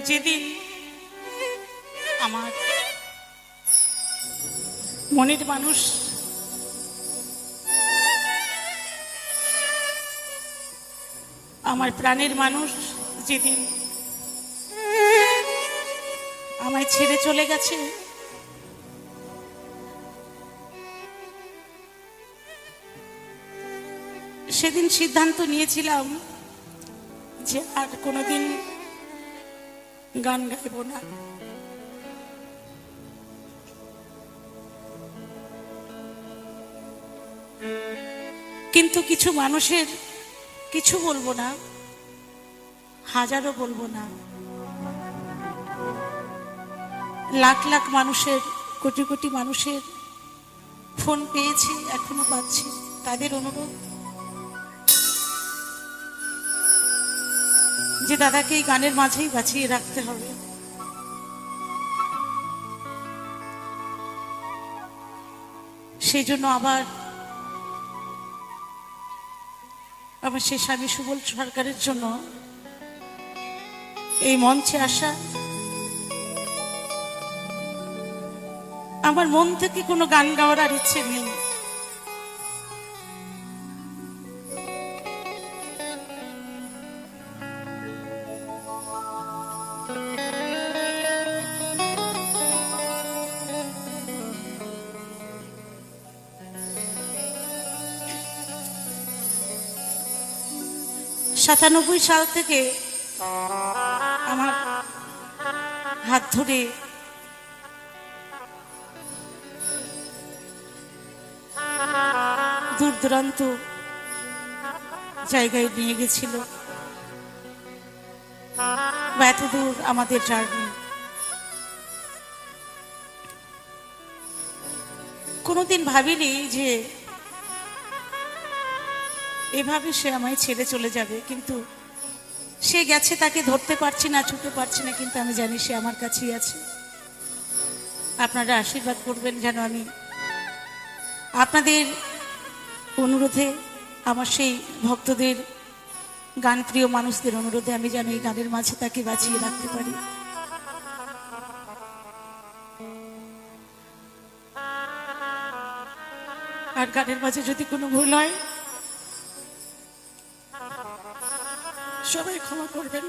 যেদিন আমার মনের মানুষ আমার প্রাণের মানুষ যেদিন আমায় ছেড়ে চলে গেছে, সেদিন সিদ্ধান্ত নিয়েছিলাম যে আর কোনোদিন গান গাইব না। কিন্তু কিছু মানুষের, কিছু বলবো না, হাজারও বলবো না, লাখ লাখ মানুষের, কোটি কোটি মানুষের ফোন পেয়েছি, এখনো পাচ্ছি। তাদের অনুরোধ যে দাদাকে এই গানের মাঝেই বাঁচিয়ে রাখতে হবে। সেই জন্য আবার সেই স্বামী সুবল সরকারের জন্য এই মঞ্চে আসা। আমার মন থেকে কোনো গান গাওয়ার আর ইচ্ছে নেই। সাতানব্বই সাল থেকে আমার হাত ধরে দূর দূরান্ত জায়গায় নিয়ে গেছিল, বা এত দূর আমাদের জার্নি। কোনোদিন ভাবিনি যে এভাবে সে আমায় ছেড়ে চলে যাবে, কিন্তু সে গেছে, তাকে ধরতে পারছি না, ছুটে পারছি না, কিন্তু আমি জানি সে আমার কাছেই আছে। আপনারা আশীর্বাদ করবেন যেন আমি আপনাদের অনুরোধে, আমার সেই ভক্তদের, গান প্রিয় মানুষদের অনুরোধে আমি যেন এই গানের মাঝে তাকে বাঁচিয়ে রাখতে পারি। আর গানের মাঝে যদি কোনো ভুল হয় সবাই ক্ষমা করবেন।